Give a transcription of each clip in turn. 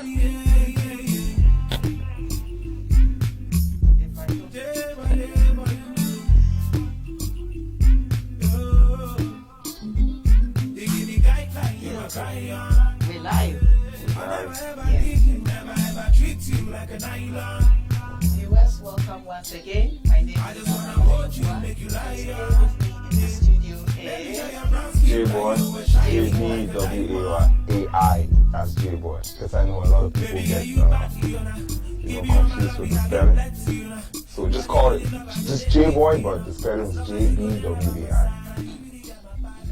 We live. Viewers, welcome once again. My name is Yaa Yeboaa. With me in the studio is Jbwai, Jbwai. That's Jbwai. Because I know a lot of people get confused with the spelling. So just call it just Jbwai, but the spelling is Jbwai.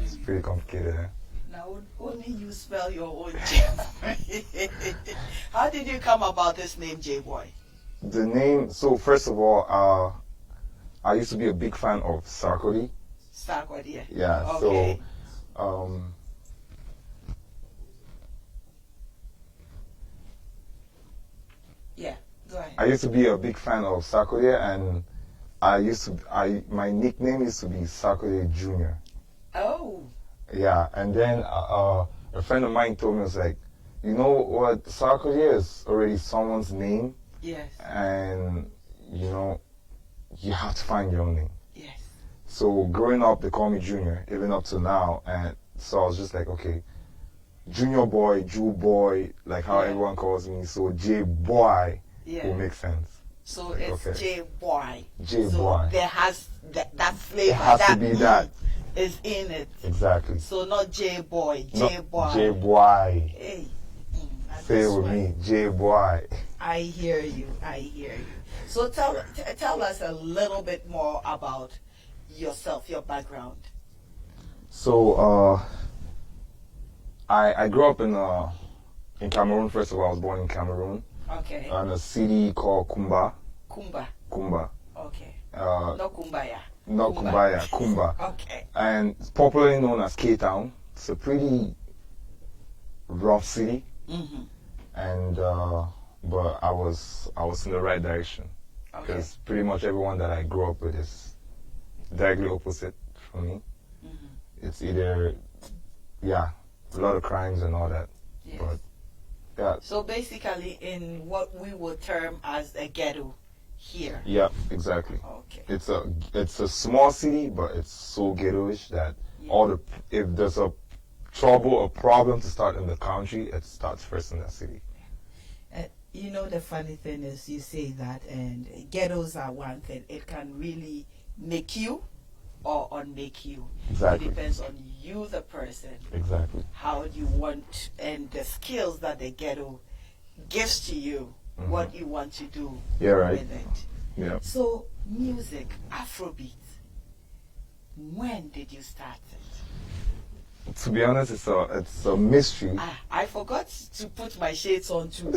It's pretty complicated, eh? now only you spell your own J. How did you come about this name, Jbwai? The name, so first of all, I used to be a big fan of Sarkodie. Sarkodie. Yeah, okay. So yeah, go ahead. I used to be a big fan of Sarkodie, and my nickname used to be Sarkodie Jr. Oh. Yeah, and then a friend of mine told me, was like, you know what, Sarkodie is already someone's name. Yes. And you know, you have to find your own name. Yes. So growing up, they call me Junior, even up to now, and so I was just like, okay, Junior boy, Jbwai, like how everyone calls me. So Jbwai will make sense. So it's okay. Jbwai. Jbwai. So there has that flavor. It has that to be that. Is in it. Exactly. So not Jbwai. Jbwai. Jbwai. Hey. Say it with me, Jbwai. I hear you. I hear you. So tell us a little bit more about yourself, your background. So I grew up in Cameroon. First of all, I was born in Cameroon. Okay. In a city called Kumba. Kumba. Okay. Not Kumbaya. Not Kumbaya, Kumba. Okay. And it's popularly known as K-Town. It's a pretty rough city. Mm-hmm. And but I was in the right direction, because pretty much everyone that I grew up with is directly opposite from me. Mm-hmm. It's either a lot of crimes and all that. Yes. But yeah. So basically, in what we would term as a ghetto here. Yeah, exactly. Okay. It's a small city, but it's so ghettoish that if there's a problem to start in the country, it starts first in that city. You know, the funny thing is, you say that, and ghettos are one thing. It can really make you or unmake you. Exactly. It depends on you, the person. Exactly. How you want, and the skills that the ghetto gives to you, what you want to do with it. Yeah. So, music, Afrobeat, when did you start it? To be honest, it's a mystery. I forgot to put my shades on too.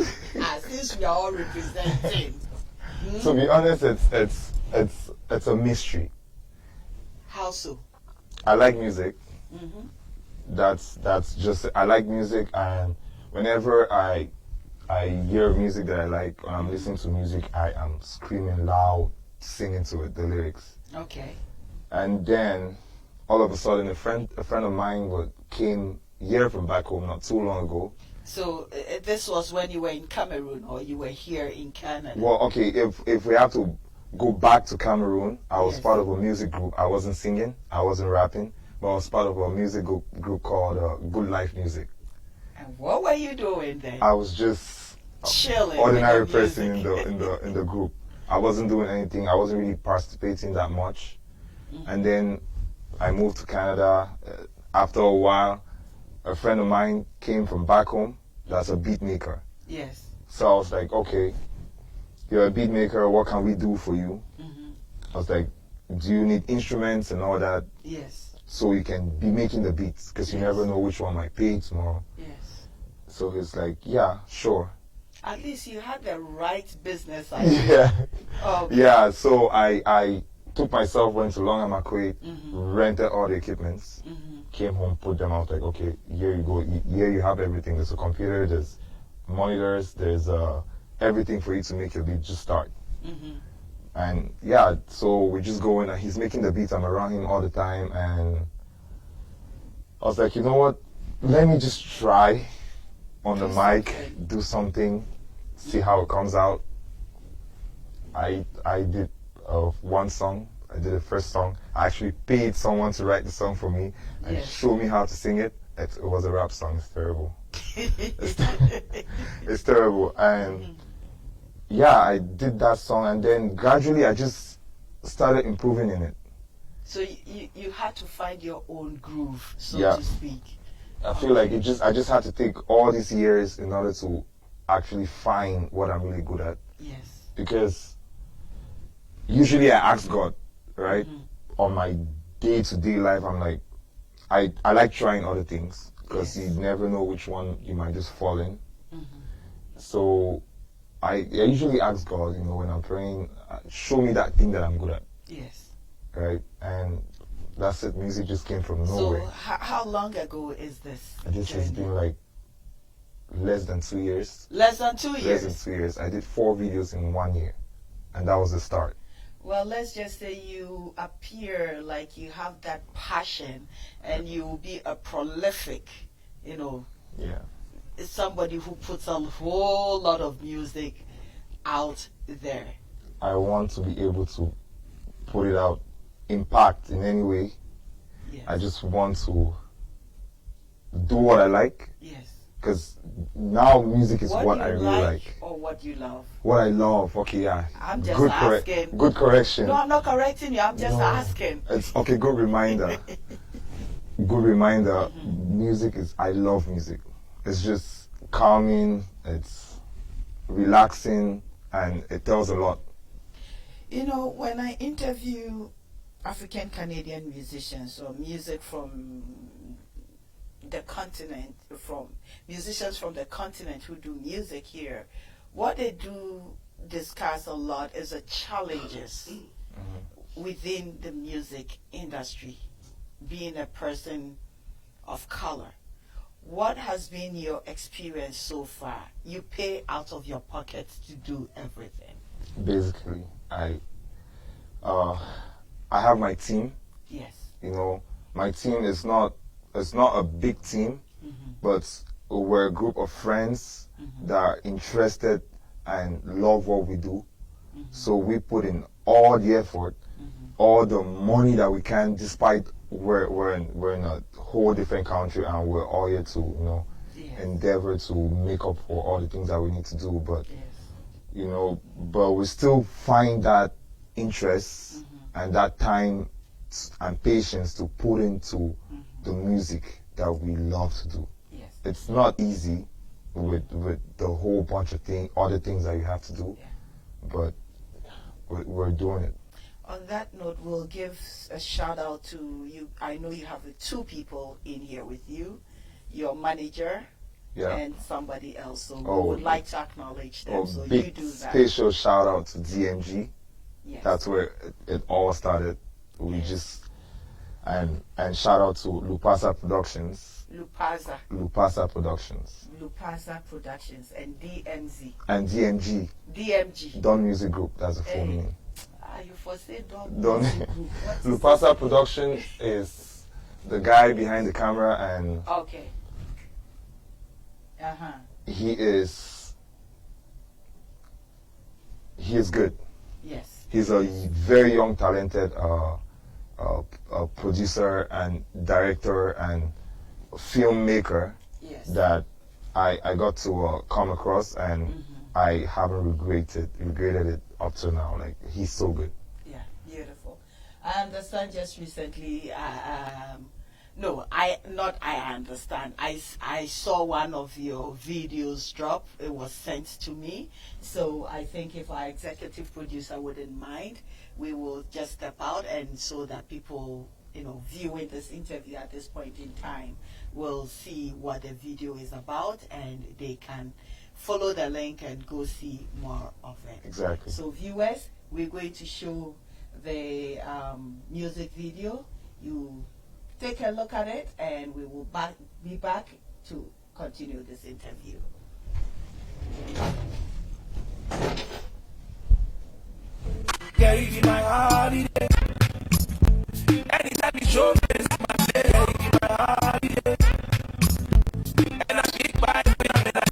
Since we are all representing. To be honest, it's a mystery. How so? I like music. Mm-hmm. That's just, I like music, and whenever I hear music that I like, when I'm listening to music, I am screaming loud, singing to it, the lyrics. Okay. And then all of a sudden, a friend of mine came here from back home not too long ago. So this was when you were in Cameroon, or you were here in Canada? Well, okay, if we have to go back to Cameroon, I was part of a music group. I wasn't singing, I wasn't rapping, but I was part of a music group called Good Life Music. And what were you doing then? I was just chilling, ordinary person in the group. I wasn't doing anything. I wasn't really participating that much. Mm-hmm. And then I moved to Canada. After a while, a friend of mine came from back home that's a beat maker. Yes. So I was like, okay, you're a beat maker, what can we do for you? Mm-hmm. I was like, do you need instruments and all that? Yes. So you can be making the beats, because you never know which one might pay tomorrow. Yes. So he's like, yeah, sure. At least you had the right business idea. Yeah. Okay. Yeah, so I took myself, went to Long Amakway, rented all the equipments, came home, put them out, like, okay, here you go, here you have everything. There's a computer, there's monitors, there's everything for you to make your beat, just start. And yeah, so we just go in, and he's making the beats, I'm around him all the time, and I was like, you know what, let me just try on the mic, do something, see how it comes out. I did one song. I did the first song. I actually paid someone to write the song for me and show me how to sing it. It was a rap song. It's terrible. It's terrible. And yeah, I did that song, and then gradually I just started improving in it. So you had to find your own groove, so to speak. I feel like I just had to take all these years in order to actually find what I'm really good at. Yes. Because usually I ask God, right? On my day-to-day life, I'm like, I like trying other things because you never know which one you might just fall in. So I usually ask God, when I'm praying, show me that thing that I'm good at. Yes. Right? And that's it. Music just came from nowhere. So how long ago is this? This has been like less than 2 years. Less than 2 years? Less than 2 years. I did 4 videos in 1 year. And that was the start. Well, let's just say you appear like you have that passion and you will be a prolific, somebody who puts a whole lot of music out there. I want to be able to put it out, impact in any way. Yes. I just want to do what I like. Yes. Because now music is what I really like. Or what you love. What I love, okay, yeah. I'm just asking. Good correction. No, I'm not correcting you. I'm just asking. It's okay. Good reminder. Good reminder. Music is. I love music. It's just calming. It's relaxing, and it tells a lot. When I interview African Canadian musicians or music from the continent, from musicians from the continent who do music here, what they do discuss a lot is the challenges within the music industry, being a person of color. What has been your experience so far? You pay out of your pocket to do everything. Basically, I have my team. Yes. My team is not a big team, but we're a group of friends that are interested and love what we do. So we put in all the effort, all the money that we can, despite we're in a whole different country and we're all here to endeavor to make up for all the things that we need to do. But but we still find that interest and that time and patience to put into the music that we love to do. Yes. It's not easy with the whole bunch of other things that you have to do, but we're doing it. On that note, we'll give a shout out to you. I know you have 2 people in here with you, your manager and somebody else. So we would like to acknowledge them. So big you do that. Special shout out to DMG. Yes. That's where it all started. We just and shout out to Lupasa Productions. Lupasa Productions. Lupasa Productions and DMZ. And DMG. DMG. Don Music Group. That's the full name. You foresee Don Music Group. Lupasa Production is the guy behind the camera, and he is good. Yes. He's a very young, talented producer and director and filmmaker that I got to come across, and I haven't regretted it up to now. Like, he's so good. Yeah, beautiful. I understand just recently, I understand. I saw one of your videos drop. It was sent to me. So I think if our executive producer wouldn't mind, we will just step out, and so that people, viewing this interview at this point in time will see what the video is about, and they can follow the link and go see more of it. Exactly. So viewers, we're going to show the music video. You take a look at it, and we will be back to continue this interview. Yeah, you give my holiday. Anytime you show face, my day, you give my holiday. And I speak by when I'm in a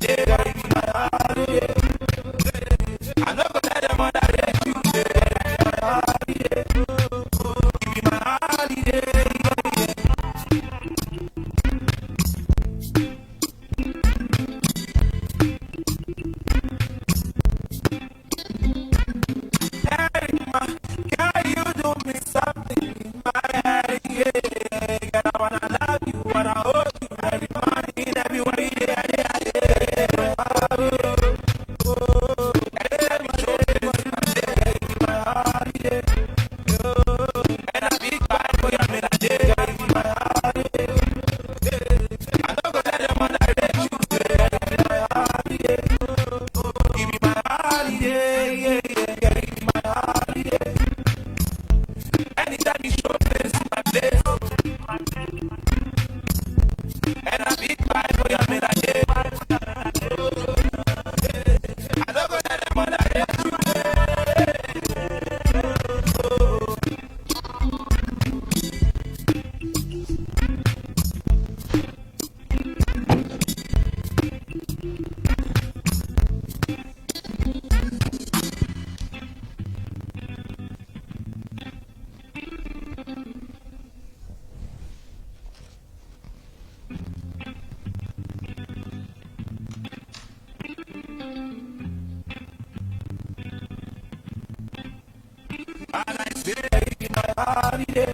baby, my holiday.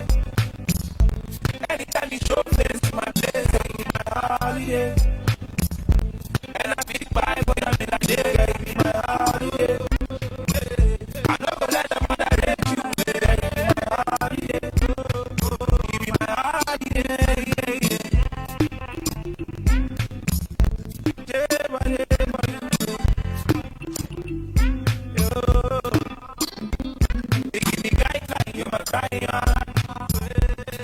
Anytime you show face, my baby, my holiday. And I big vibe when I'm in a day, baby, my holiday. I know go let them underrate you, baby, my holiday. Give me my holiday.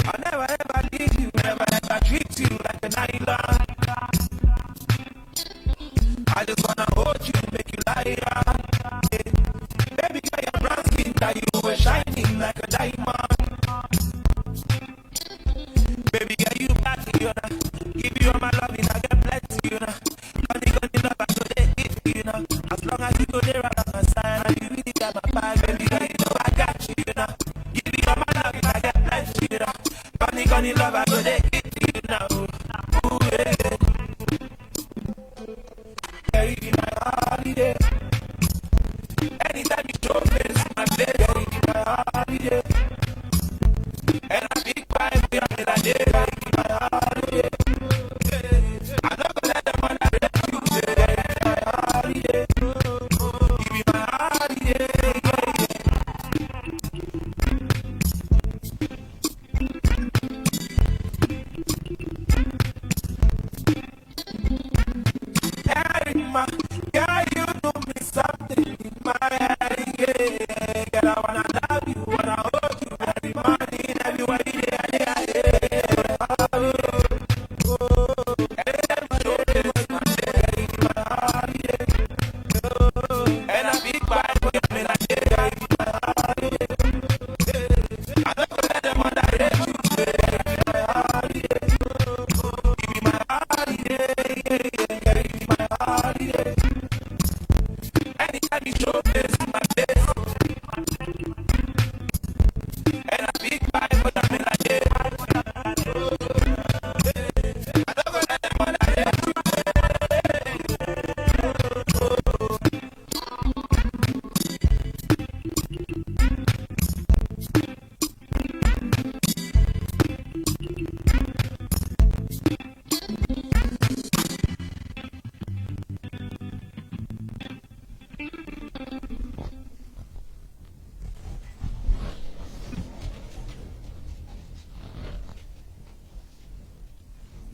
I'll never ever leave you, never ever treat you like an island. I just wanna hold you, make you light up. Baby, girl, your brown skin, that you were shining like a diamond. Baby, girl, you party, you know. Give you all my love, I get plenty, you know. Gonna love, I know they hit, you know. As long as you go there, I'm a sign, and you really got my vibe, baby, girl, you know I got you, you know. Give you all my love, I get plenty, you know. Gonna love, I know they hit, you know. Ooh, yeah. Baby, my holiday. Anytime you show face, my baby, my holiday. And I big vibe, we are in a day, baby, my holiday. I'm not gonna let them underrate you, baby, my holiday. Give me my holiday. Yeah, you do me something in my head, yeah. Girl, I wanna love you, wanna hold you every morning, everywhere you and a big vibe when I'm in a day, my holiday. I'm not gonna let them underrate you, baby, my holiday. Give me my holiday, give me my holiday. Anytime you show face, my face. And a big vibe when I'm in a day. I'm not gonna let them underrate you.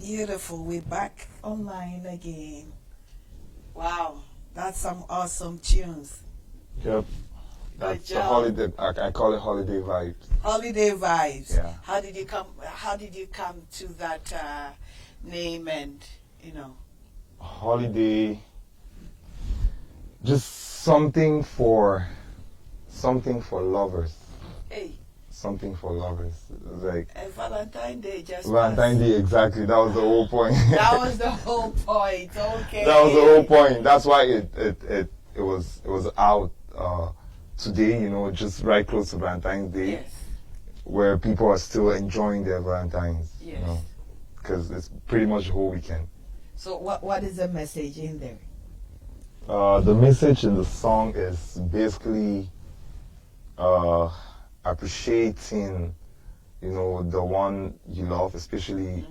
Beautiful. We're back online again. Wow, that's some awesome tunes. Yep. That's the job. holiday. I call it holiday vibes. Holiday vibes. Yeah. How did you come to that name and Holiday. Just something for lovers. Hey. Something for lovers. Like Valentine's Day just Valentine's Day, exactly. That was the whole point. That was the whole point. Okay. That was the whole point. That's why it was out today. Just right close to Valentine's Day, Yes. where people are still enjoying their Valentines. Yes. Because it's pretty much the whole weekend. So what is the message in there? The message in the song is basically appreciating, the one you love, especially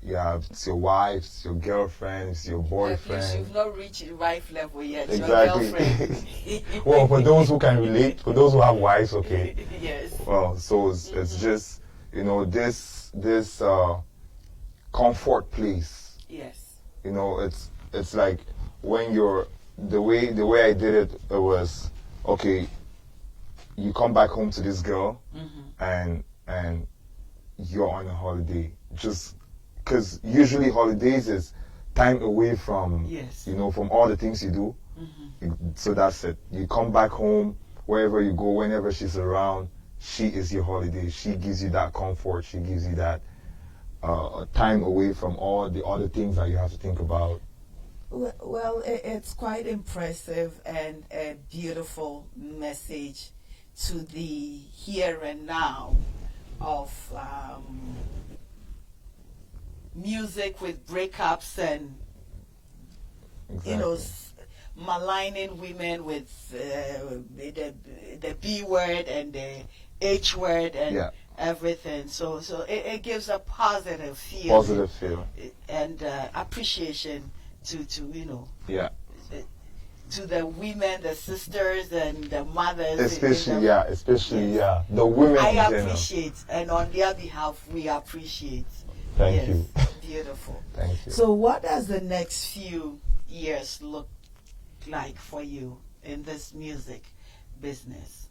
it's your wife, it's your girlfriend, it's your boyfriend. You've not reached the wife level yet. Exactly. Your girlfriend. Well, for those who can relate, for those who have wives, okay. Yes. Well, so it's just this comfort place. Yes. It's like when you're the way I did it. It was okay. You come back home to this girl, and you're on a holiday. Just because usually holidays is time away from from all the things you do. So that's it. You come back home, wherever you go, whenever she's around, she is your holiday. She gives you that comfort. She gives you that time away from all the other things that you have to think about. Well, it's quite impressive and a beautiful message to the here and now of music with breakups and maligning women with the B word and the H word and Yeah. everything. So it gives a positive feeling. Positive feeling. And appreciation to Yeah. to the women, the sisters, and the mothers. Especially, Yes. yeah. The women I in general. appreciate, and on their behalf, we appreciate. Thank you. Beautiful. Thank you. So, what does the next few years look like for you in this music business?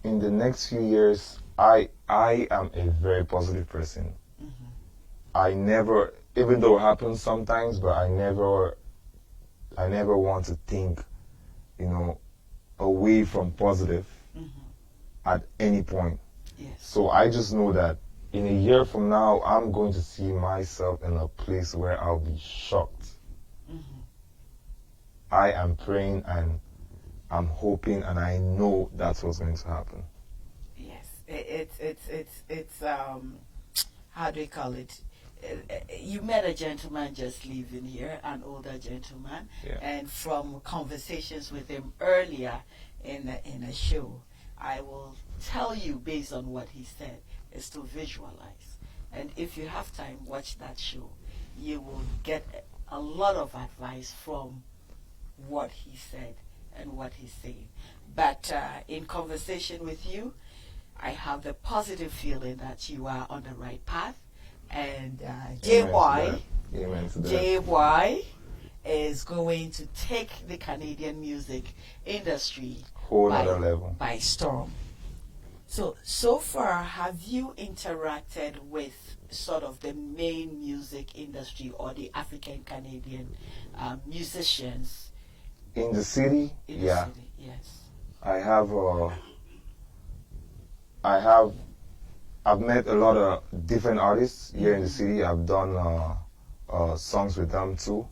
In the next few years, I am a very positive person. Mm-hmm. I never, even though it happens sometimes, but I never want to think, away from positive at any point. Yes. So I just know that in a year from now, I'm going to see myself in a place where I'll be shocked. I am praying and I'm hoping, and I know that's what's going to happen. Yes, it's how do you call it? You met a gentleman just leaving here, an older gentleman, Yeah. and from conversations with him earlier in a show, I will tell you based on what he said is to visualize. And if you have time, watch that show. You will get a lot of advice from what he said and what he's saying. But in conversation with you, I have the positive feeling that you are on the right path. And Jbwai, Amen to that. Jbwai is going to take the Canadian music industry Whole other level. by storm. So far, have you interacted with sort of the main music industry or the African Canadian musicians In the city, in the yeah. city? Yes. I've met a lot of different artists here in the city. I've done songs with them too.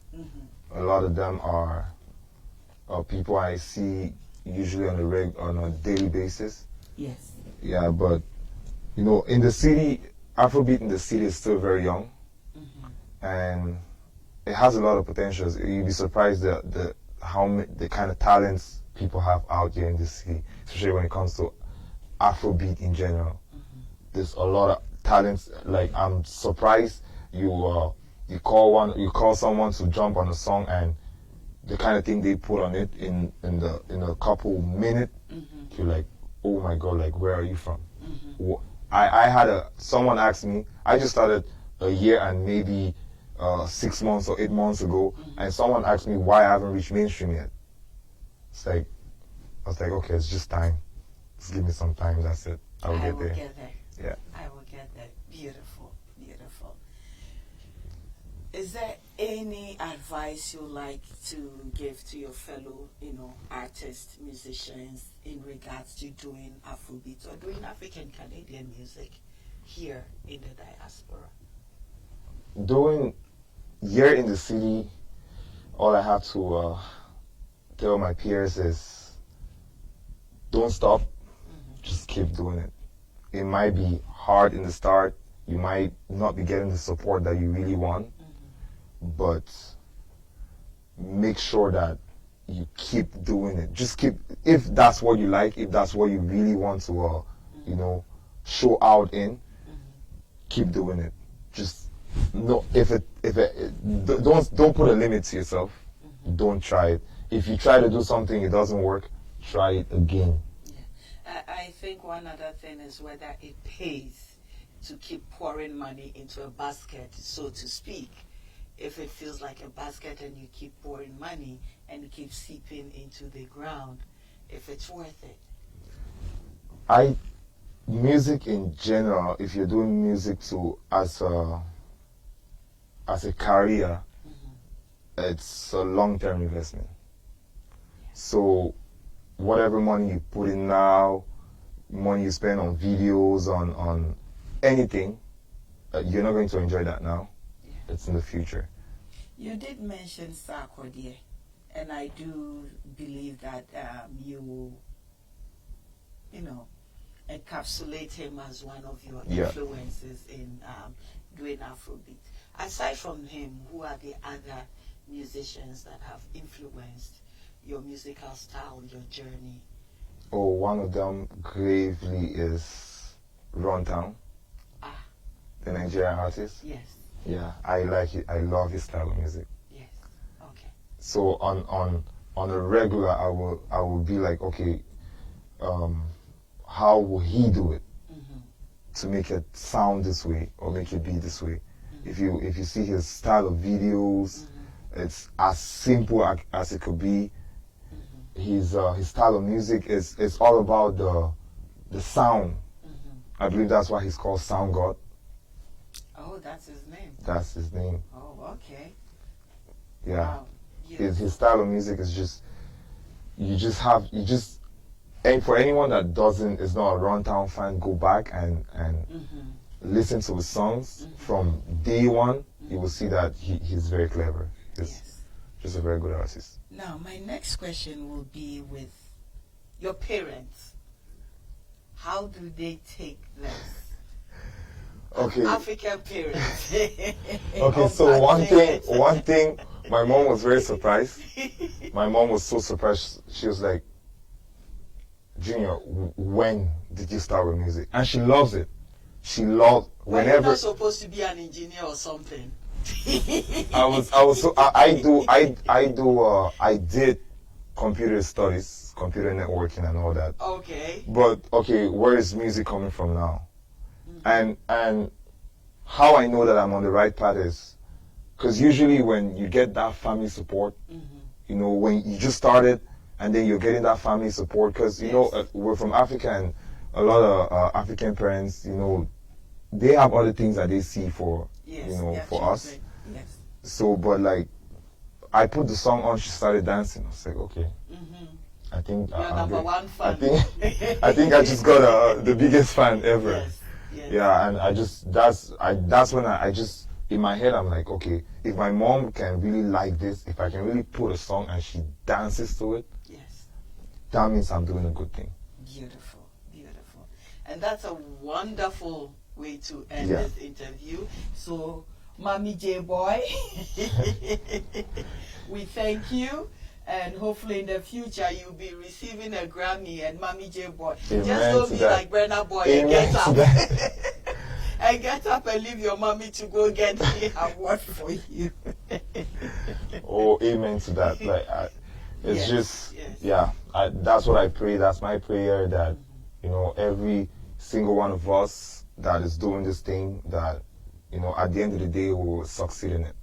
A lot of them are people I see usually on a daily basis. Yes. Yeah, but in the city, Afrobeat in the city is still very young, and it has a lot of potentials. You'd be surprised the kind of talents people have out here in the city, especially when it comes to Afrobeat in general. There's a lot of talents. Like, I'm surprised you call someone to jump on a song, and the kind of thing they put on it in a couple minutes, you're like, oh my God, like, where are you from? I had someone asked me, I just started a year and maybe 6 months or 8 months ago, and someone asked me why I haven't reached mainstream yet. I was like, okay, it's just time. Just give me some time, that's it. I will get there. Yeah. I will get there. Beautiful, beautiful. Is there any advice you like to give to your fellow, artists, musicians in regards to doing Afrobeat or doing African Canadian music here in the diaspora? Doing here in the city, all I have to tell my peers is don't stop, just keep doing it. It might be hard in the start, you might not be getting the support that you really want, but make sure that you keep doing it. Just keep, if that's what you like, if that's what you really want to, show out in, keep doing it. Just no, don't put a limit to yourself. Don't try it. If you try to do something, it doesn't work, try it again. Yeah. I think one other thing is whether it pays to keep pouring money into a basket, so to speak. If it feels like a basket and you keep pouring money and it keeps seeping into the ground, if it's worth it. Music in general, if you're doing music as a career, it's a long-term investment. So whatever money you put in now, money you spend on videos, on anything, you're not going to enjoy that now. It's in the future. You did mention Sarkodie, and I do believe that you encapsulate him as one of your influences in doing Afrobeat. Aside from him, who are the other musicians that have influenced your musical style, your journey Oh, one of them gravely is Runtown, the Nigerian artist. Yes. Yeah, I like it. I love his style of music. Yes. Okay. So on a regular, I will be like, okay, how will he do it to make it sound this way or make it be this way? If you see his style of videos, it's as simple as it could be. His style of music is all about the sound. I believe that's why he's called Sound God. Oh, that's his name. That's his name. Oh, okay. Yeah. Wow. Yes. His style of music is just and for anyone that is not a Runtown fan, go back and listen to his songs from day one. You will see that he's very clever. He's just a very good artist. Now, my next question will be with your parents. How do they take this? Okay. African parents. Okay, so one thing, my mom was very surprised. My mom was so surprised. She was like, Junior, when did you start with music? And she loves it. She loves whenever. You're not supposed to be an engineer or something. I did computer studies, computer networking and all that. Okay. But okay, where is music coming from now? And how I know that I'm on the right path is because usually when you get that family support, you know, when you just started and then you're getting that family support, because you know we're from Africa and a lot of African parents, you know, they have other things that they see for for us. Yes. So, but like, I put the song on, she started dancing. I was like, okay. I think you're number one fan. I think I just got the biggest fan ever. Yes. Yes. Yeah, and that's when I just in my head I'm like, okay, if my mom can really like this, if I can really put a song and she dances to it, that means I'm doing a good thing. Beautiful, beautiful, and that's a wonderful way to end this interview. So, Mommy Jbwai, we thank you. And hopefully in the future you'll be receiving a Grammy and Mommy Jbwai. Just don't be like Brenna Boy and get up. And get up and leave your mommy to go get the award for you. Oh, amen to that. Like, it's that's what I pray. That's my prayer that, you know, every single one of us that is doing this thing, that, you know, at the end of the day will succeed in it.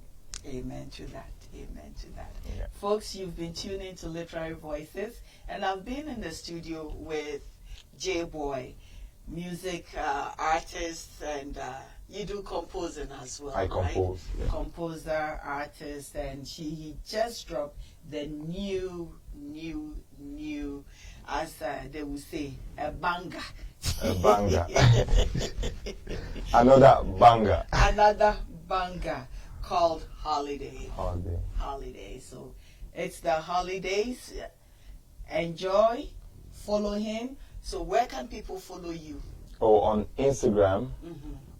Amen to that. Amen to that. Yeah. Folks, you've been tuning to Literary Voices, and I've been in the studio with Jbwai, music artist, and you do composing as well. I compose. Right? Yeah. Composer, artist, and he just dropped the new, as they will say, a banger. A banger. Another banger. Another banger called Holiday. Holiday. So it's the holidays. Enjoy. Follow him. So where can people follow you? Oh, on Instagram,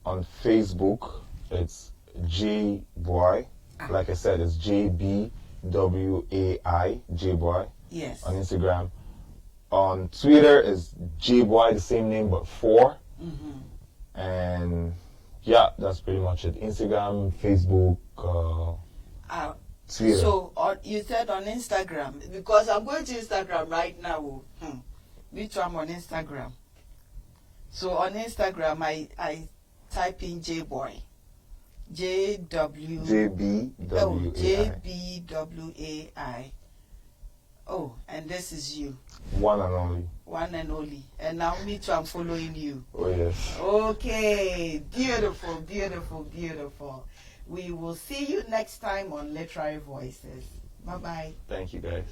on Facebook, it's Jbwai. Like I said, it's Jbwai, Jbwai. Yes. On Instagram. On Twitter is Jbwai, the same name but 4. And yeah, that's pretty much it. Instagram, Facebook, Twitter. So you said on Instagram, because I'm going to Instagram right now. Which one on Instagram? So on Instagram, I type in Jbwai. Jbwai. Oh, and this is you. One and only. One and only. And now me too, I'm following you. Oh, yes. Okay. Beautiful, beautiful, beautiful. We will see you next time on Literary Voices. Bye-bye. Thank you, guys.